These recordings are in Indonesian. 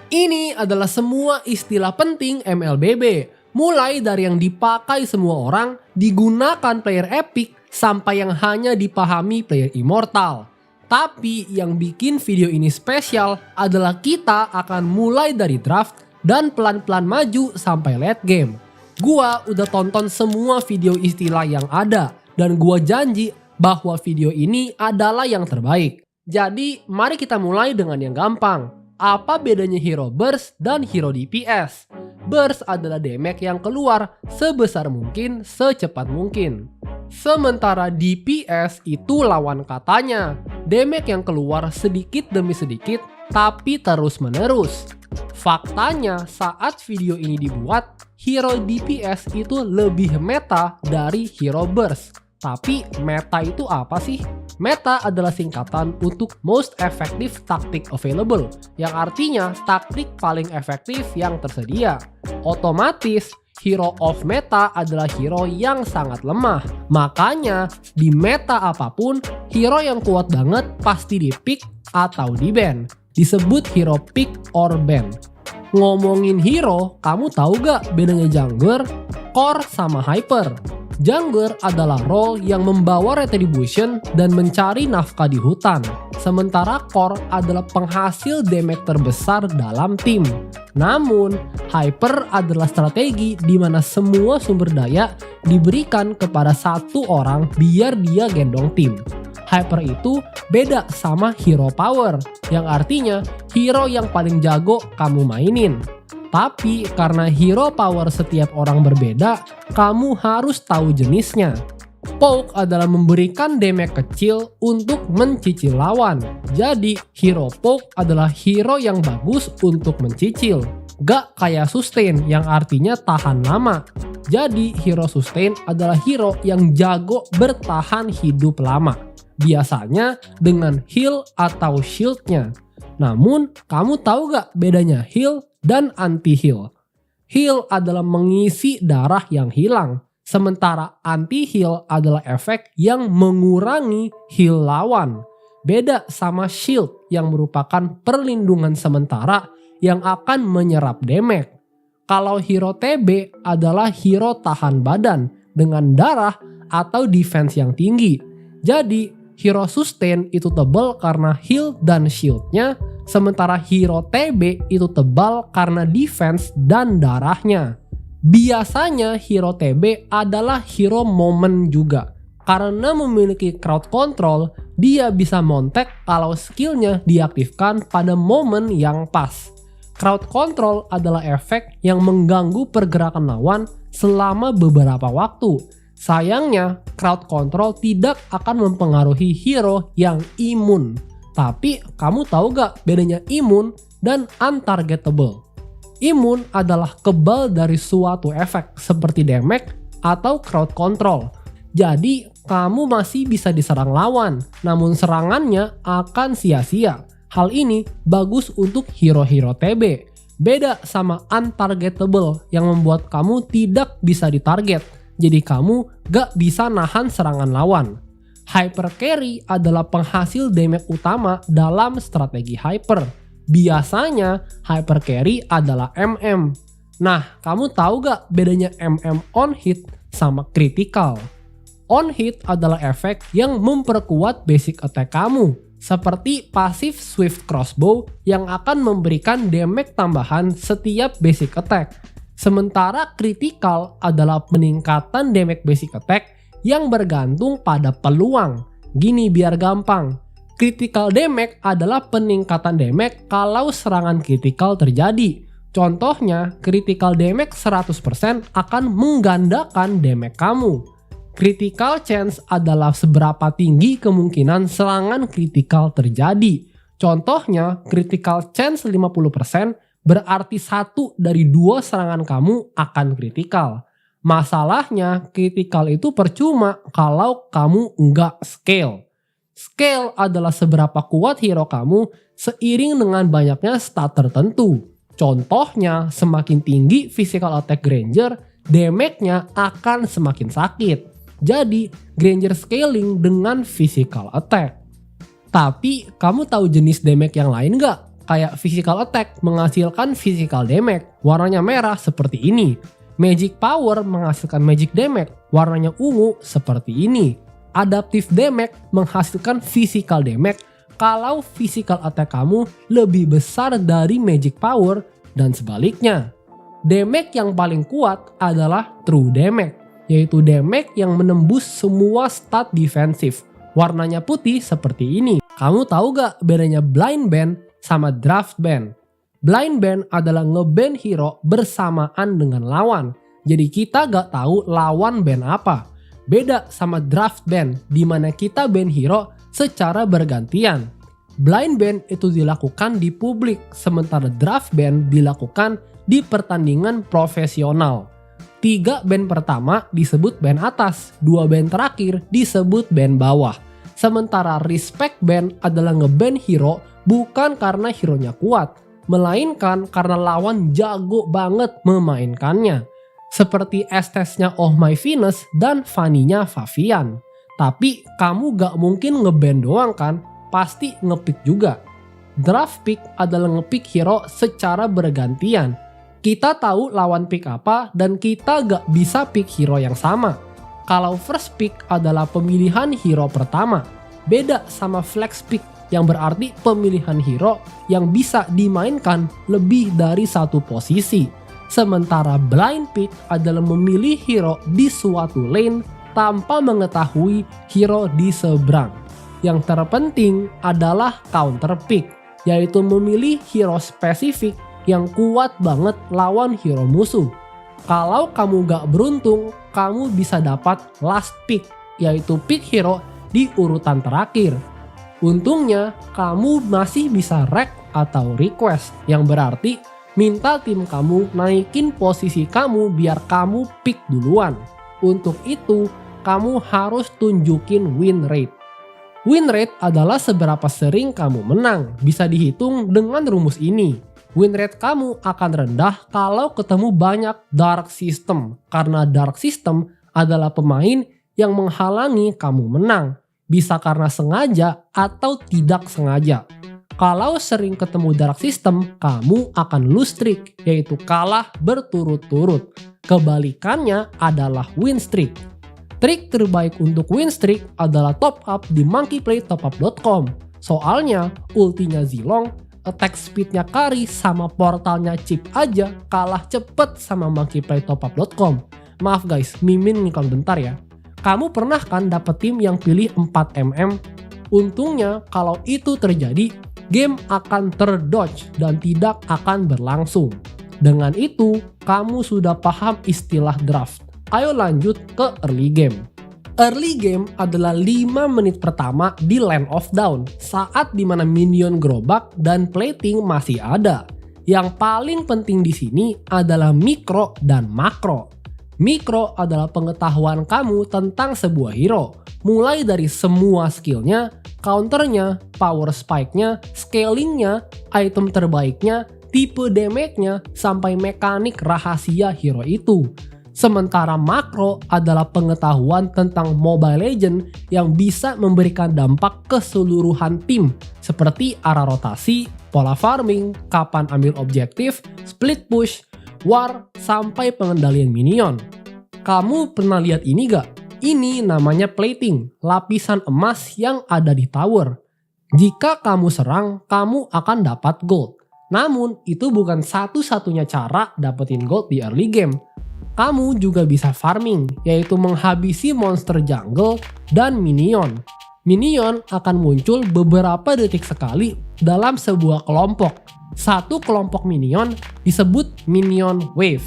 Ini adalah semua istilah penting MLBB, mulai dari yang dipakai semua orang, digunakan player epic, sampai yang hanya dipahami player immortal. Tapi yang bikin video ini spesial adalah kita akan mulai dari draft dan pelan-pelan maju sampai late game. Gua udah tonton semua video istilah yang ada dan gua janji bahwa video ini adalah yang terbaik. Jadi mari kita mulai dengan yang gampang. Apa bedanya hero burst dan hero DPS? Burst adalah damage yang keluar sebesar mungkin, secepat mungkin. Sementara DPS itu lawan katanya. Damage yang keluar sedikit demi sedikit tapi terus menerus. Faktanya saat video ini dibuat, hero DPS itu lebih meta dari hero burst. Tapi meta itu apa sih? Meta adalah singkatan untuk most effective tactic available, yang artinya taktik paling efektif yang tersedia. Otomatis, hero of meta adalah hero yang sangat lemah. Makanya, di meta apapun, hero yang kuat banget pasti di pick atau di ban. Disebut hero pick or ban. Ngomongin hero, kamu tahu gak bedanya jungler, core, sama hyper? Jungler adalah role yang membawa retribution dan mencari nafkah di hutan. Sementara core adalah penghasil damage terbesar dalam tim. Namun, hyper adalah strategi di mana semua sumber daya diberikan kepada satu orang biar dia gendong tim. Hyper itu beda sama hero power, yang artinya hero yang paling jago kamu mainin. Tapi karena hero power setiap orang berbeda, kamu harus tahu jenisnya. Poke adalah memberikan damage kecil untuk mencicil lawan. Jadi hero poke adalah hero yang bagus untuk mencicil. Gak kayak sustain yang artinya tahan lama. Jadi hero sustain adalah hero yang jago bertahan hidup lama. Biasanya dengan heal atau shieldnya. Namun kamu tahu gak bedanya heal dan anti-heal? Heal adalah mengisi darah yang hilang, sementara anti-heal adalah efek yang mengurangi heal lawan. Beda sama shield yang merupakan perlindungan sementara yang akan menyerap damage. Kalau hero TB adalah hero tahan badan dengan darah atau defense yang tinggi. Jadi hero sustain itu tebal karena heal dan shieldnya, sementara hero TB itu tebal karena defense dan darahnya. Biasanya hero TB adalah hero moment juga. Karena memiliki crowd control, dia bisa montek kalau skillnya diaktifkan pada momen yang pas. Crowd control adalah efek yang mengganggu pergerakan lawan selama beberapa waktu. Sayangnya, crowd control tidak akan mempengaruhi hero yang imun. Tapi kamu tahu gak bedanya imun dan untargetable? Imun adalah kebal dari suatu efek seperti damage atau crowd control. Jadi kamu masih bisa diserang lawan, namun serangannya akan sia-sia. Hal ini bagus untuk hero-hero TB. Beda sama untargetable yang membuat kamu tidak bisa ditarget. Jadi kamu gak bisa nahan serangan lawan. Hyper carry adalah penghasil damage utama dalam strategi hyper. Biasanya hyper carry adalah MM. Nah, kamu tahu gak bedanya MM on hit sama critical? On hit adalah efek yang memperkuat basic attack kamu, seperti passive swift crossbow yang akan memberikan damage tambahan setiap basic attack. Sementara critical adalah peningkatan damage basic attack yang bergantung pada peluang. Gini biar gampang. Critical damage adalah peningkatan damage kalau serangan critical terjadi. Contohnya, critical damage 100% akan menggandakan damage kamu. Critical chance adalah seberapa tinggi kemungkinan serangan critical terjadi. Contohnya, critical chance 50% berarti 1 dari 2 serangan kamu akan kritikal. Masalahnya, kritikal itu percuma kalau kamu nggak scale. Scale adalah seberapa kuat hero kamu seiring dengan banyaknya stat tertentu. Contohnya, semakin tinggi physical attack Granger, damage-nya akan semakin sakit. Jadi, Granger scaling dengan physical attack. Tapi, kamu tahu jenis damage yang lain nggak? kayak physical attack menghasilkan physical damage, warnanya merah seperti ini. Magic power menghasilkan magic damage, warnanya ungu seperti ini. Adaptive damage menghasilkan physical damage kalau physical attack kamu lebih besar dari magic power dan sebaliknya. Damage yang paling kuat adalah true damage, yaitu damage yang menembus semua stat defensif. Warnanya putih seperti ini. Kamu tahu gak bedanya blind ban sama draft ban? Blind ban adalah nge-ban hero bersamaan dengan lawan. Jadi kita gak tahu lawan ban apa. Beda sama draft ban di mana kita ban hero secara bergantian. Blind ban itu dilakukan di publik, sementara draft ban dilakukan di pertandingan profesional. 3 band pertama disebut band atas, 2 band terakhir disebut band bawah. Sementara respect band adalah nge-ban hero bukan karena hero-nya kuat, melainkan karena lawan jago banget memainkannya. Seperti Estes-nya Oh My Venus dan Fanny-nya Favian. Tapi kamu gak mungkin nge-ban doang kan, pasti nge-pick juga. Draft pick adalah nge-pick hero secara bergantian. Kita tahu lawan pick apa dan kita gak bisa pick hero yang sama. Kalau first pick adalah pemilihan hero pertama, beda sama flex pick yang berarti pemilihan hero yang bisa dimainkan lebih dari satu posisi. Sementara blind pick adalah memilih hero di suatu lane tanpa mengetahui hero di seberang. Yang terpenting adalah counter pick, yaitu memilih hero spesifik yang kuat banget lawan hero musuh. Kalau kamu gak beruntung, kamu bisa dapat last pick, yaitu pick hero di urutan terakhir. Untungnya, kamu masih bisa rec atau request, yang berarti minta tim kamu naikin posisi kamu biar kamu pick duluan. Untuk itu, kamu harus tunjukin win rate. Win rate adalah seberapa sering kamu menang, bisa dihitung dengan rumus ini. Win rate kamu akan rendah kalau ketemu banyak dark system, karena dark system adalah pemain yang menghalangi kamu menang, bisa karena sengaja atau tidak sengaja. Kalau sering ketemu dark system, kamu akan lose streak, yaitu kalah berturut-turut. Kebalikannya adalah win streak. Trik terbaik untuk win streak adalah top up di monkeyplaytopup.com. Soalnya ultinya Zilong, attack speednya Kari sama portalnya Chip aja kalah cepet sama monkeyplaytopup.com. Maaf guys, Mimin ngiklan bentar ya. Kamu pernah kan dapet tim yang pilih 4mm? Untungnya kalau itu terjadi, game akan terdodge dan tidak akan berlangsung. Dengan itu, kamu sudah paham istilah draft. Ayo lanjut ke early game. Early game adalah 5 menit pertama di Land of Dawn, saat dimana minion gerobak dan plating masih ada. Yang paling penting di sini adalah mikro dan makro. Mikro adalah pengetahuan kamu tentang sebuah hero, mulai dari semua skillnya, counternya, power spike-nya, scalingnya, item terbaiknya, tipe damage-nya, sampai mekanik rahasia hero itu. Sementara makro adalah pengetahuan tentang Mobile Legends yang bisa memberikan dampak keseluruhan tim, seperti arah rotasi, pola farming, kapan ambil objektif, split push, war, sampai pengendalian minion. Kamu pernah lihat ini gak? Ini namanya plating, lapisan emas yang ada di tower. Jika kamu serang, kamu akan dapat gold. Namun, itu bukan satu-satunya cara dapetin gold di early game. Kamu juga bisa farming, yaitu menghabisi monster jungle dan minion. Minion akan muncul beberapa detik sekali dalam sebuah kelompok. Satu kelompok minion disebut minion wave.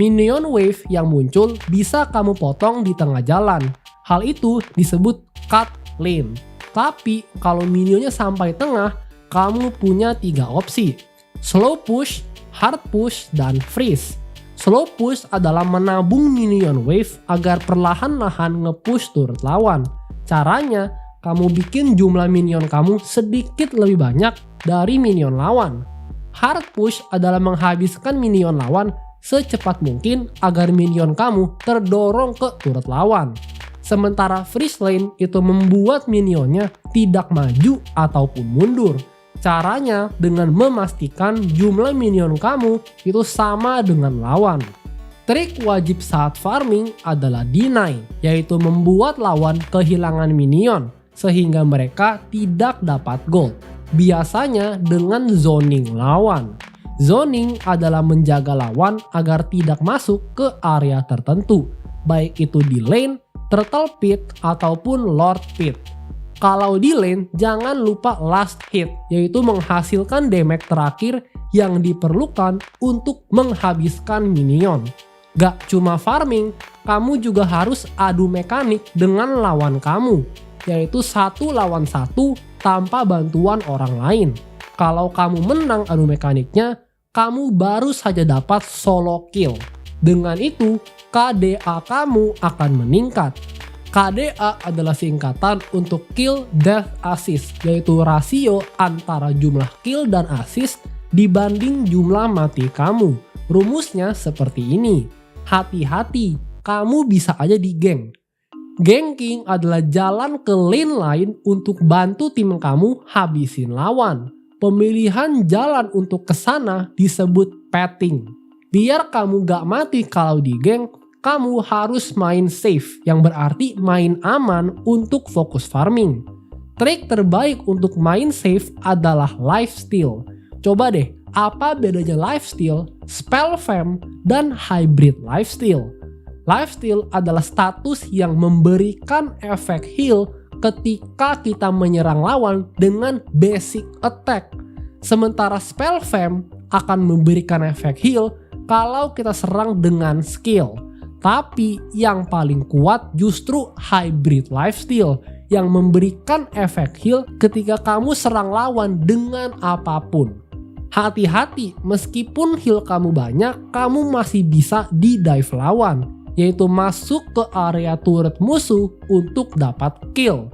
Minion wave yang muncul bisa kamu potong di tengah jalan. Hal itu disebut cut lane. Tapi kalau minionnya sampai tengah, kamu punya 3 opsi. Slow push, hard push, dan freeze. Slow push adalah menabung minion wave agar perlahan-lahan nge-push turret lawan. Caranya, kamu bikin jumlah minion kamu sedikit lebih banyak dari minion lawan. Hard push adalah menghabiskan minion lawan secepat mungkin agar minion kamu terdorong ke turret lawan. Sementara freeze lane itu membuat minionnya tidak maju ataupun mundur. Caranya dengan memastikan jumlah minion kamu itu sama dengan lawan. Trik wajib saat farming adalah deny, yaitu membuat lawan kehilangan minion sehingga mereka tidak dapat gold. Biasanya dengan zoning lawan. Zoning adalah menjaga lawan agar tidak masuk ke area tertentu, baik itu di lane, turtle pit, ataupun lord pit. Kalau di lane, jangan lupa last hit, yaitu menghasilkan damage terakhir yang diperlukan untuk menghabiskan minion. Gak cuma farming, kamu juga harus adu mekanik dengan lawan kamu, yaitu 1 lawan 1 tanpa bantuan orang lain. Kalau kamu menang adu mekaniknya, kamu baru saja dapat solo kill. Dengan itu, KDA kamu akan meningkat. KDA adalah singkatan untuk Kill Death Assist, yaitu rasio antara jumlah kill dan assist dibanding jumlah mati kamu. Rumusnya seperti ini. Hati-hati, kamu bisa aja di gank. Ganking adalah jalan ke lane lain untuk bantu tim kamu habisin lawan. Pemilihan jalan untuk kesana disebut petting. Biar kamu gak mati kalau di gank, kamu harus main safe, yang berarti main aman untuk fokus farming. Trik terbaik untuk main safe adalah lifesteal. Coba deh, apa bedanya lifesteal, spell fam, dan hybrid lifesteal? Lifesteal adalah status yang memberikan efek heal ketika kita menyerang lawan dengan basic attack. Sementara spell fam akan memberikan efek heal kalau kita serang dengan skill. Tapi yang paling kuat justru hybrid lifesteal yang memberikan efek heal ketika kamu serang lawan dengan apapun. Hati-hati, meskipun heal kamu banyak, kamu masih bisa di-dive lawan, yaitu masuk ke area turret musuh untuk dapat kill.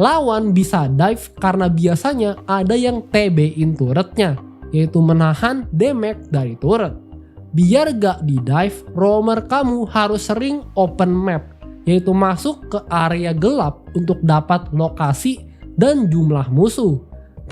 Lawan bisa dive karena biasanya ada yang TB-in turretnya, yaitu menahan damage dari turret. Biar gak di-dive, roamer kamu harus sering open map, yaitu masuk ke area gelap untuk dapat lokasi dan jumlah musuh.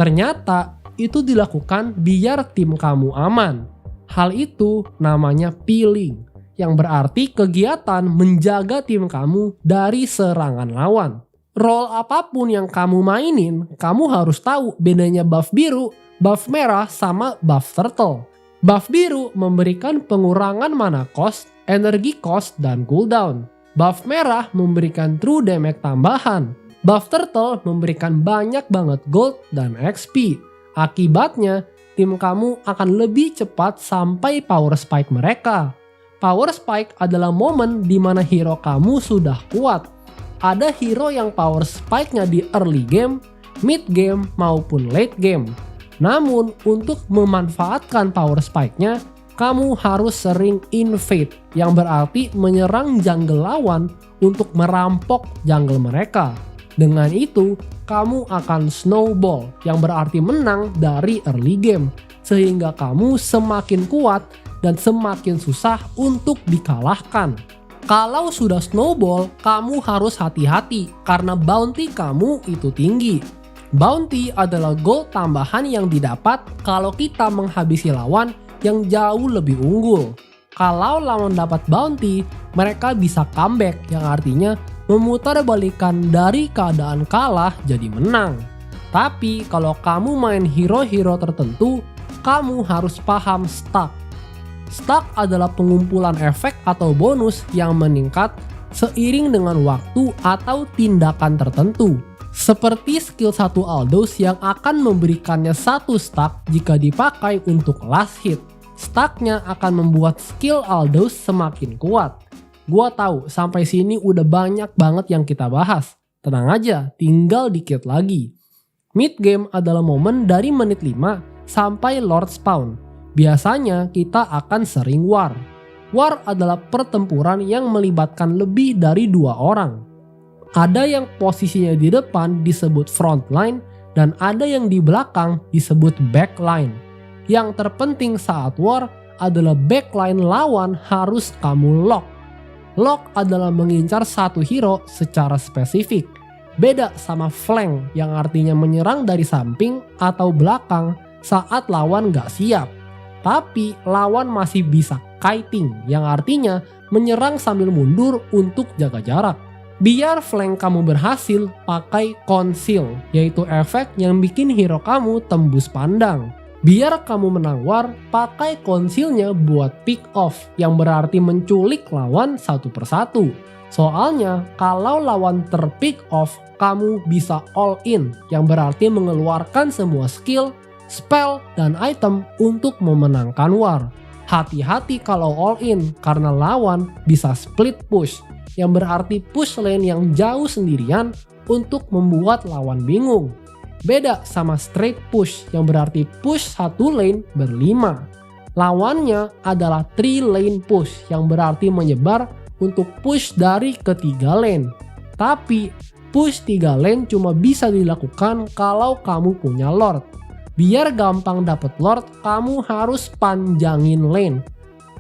Ternyata itu dilakukan biar tim kamu aman. Hal itu namanya peeling, yang berarti kegiatan menjaga tim kamu dari serangan lawan. Role apapun yang kamu mainin, kamu harus tahu bedanya buff biru, buff merah, sama buff turtle. Buff biru memberikan pengurangan mana cost, energi cost, dan cooldown. Buff merah memberikan true damage tambahan. Buff turtle memberikan banyak banget gold dan XP. Akibatnya, tim kamu akan lebih cepat sampai power spike mereka. Power spike adalah momen di mana hero kamu sudah kuat. Ada hero yang power spike-nya di early game, mid game, maupun late game. Namun, untuk memanfaatkan power spike-nya, kamu harus sering invade, yang berarti menyerang jungle lawan untuk merampok jungle mereka. Dengan itu, kamu akan snowball, yang berarti menang dari early game, sehingga kamu semakin kuat dan semakin susah untuk dikalahkan. Kalau sudah snowball, kamu harus hati-hati karena bounty kamu itu tinggi. Bounty adalah gold tambahan yang didapat kalau kita menghabisi lawan yang jauh lebih unggul. Kalau lawan dapat bounty, mereka bisa comeback, yang artinya memutarbalikkan dari keadaan kalah jadi menang. Tapi kalau kamu main hero-hero tertentu, kamu harus paham stack. Stack adalah pengumpulan efek atau bonus yang meningkat seiring dengan waktu atau tindakan tertentu. Seperti skill 1 Aldous yang akan memberikannya 1 stack jika dipakai untuk last hit. Stacknya akan membuat skill Aldous semakin kuat. Gua tahu sampai sini udah banyak banget yang kita bahas. Tenang aja, tinggal dikit lagi. Mid game adalah momen dari menit 5 sampai Lord Spawn. Biasanya kita akan sering war. War adalah pertempuran yang melibatkan lebih dari 2 orang. Ada yang posisinya di depan disebut front line dan ada yang di belakang disebut back line. Yang terpenting saat war adalah backline lawan harus kamu lock. Lock adalah mengincar satu hero secara spesifik. Beda sama flank yang artinya menyerang dari samping atau belakang saat lawan gak siap. Tapi lawan masih bisa kiting yang artinya menyerang sambil mundur untuk jaga jarak. Biar flank kamu berhasil, pakai conceal, yaitu efek yang bikin hero kamu tembus pandang. Biar kamu menang war, pakai concealnya buat pick off, yang berarti menculik lawan satu persatu. Soalnya kalau lawan terpick off, kamu bisa all in, yang berarti mengeluarkan semua skill, spell, dan item untuk memenangkan war. Hati-hati kalau all in, karena lawan bisa split push, yang berarti push lane yang jauh sendirian untuk membuat lawan bingung. Beda sama straight push yang berarti push satu lane berlima. Lawannya adalah 3 lane push yang berarti menyebar untuk push dari ketiga lane. Tapi push 3 lane cuma bisa dilakukan kalau kamu punya lord. Biar gampang dapet lord, kamu harus panjangin lane.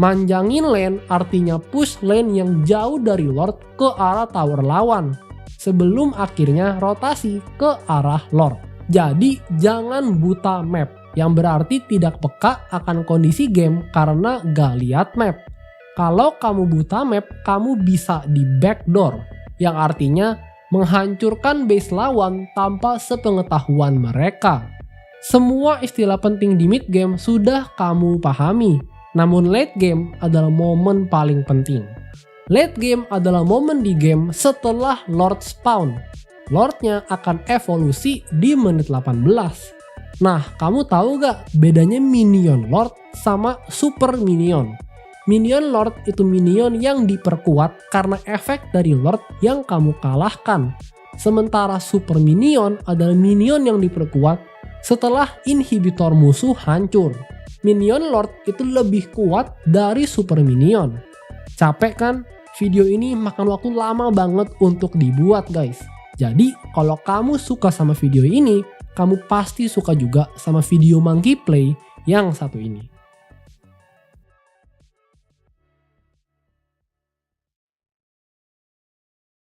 Manjangin lane artinya push lane yang jauh dari lord ke arah tower lawan sebelum akhirnya rotasi ke arah lord. Jadi jangan buta map, yang berarti tidak peka akan kondisi game karena gak lihat map. Kalau kamu buta map, kamu bisa di backdoor, yang artinya menghancurkan base lawan tanpa sepengetahuan mereka. Semua istilah penting di mid game sudah kamu pahami. Namun late game adalah momen paling penting. Late game adalah momen di game setelah Lord spawn. Lordnya akan evolusi di menit 18. Nah, kamu tahu gak bedanya minion Lord sama super minion? Minion Lord itu minion yang diperkuat karena efek dari Lord yang kamu kalahkan. Sementara super minion adalah minion yang diperkuat setelah inhibitor musuh hancur. Minion Lord itu lebih kuat dari super minion. Capek kan? Video ini makan waktu lama banget untuk dibuat guys. Jadi kalau kamu suka sama video ini, kamu pasti suka juga sama video Monkey Play yang satu ini.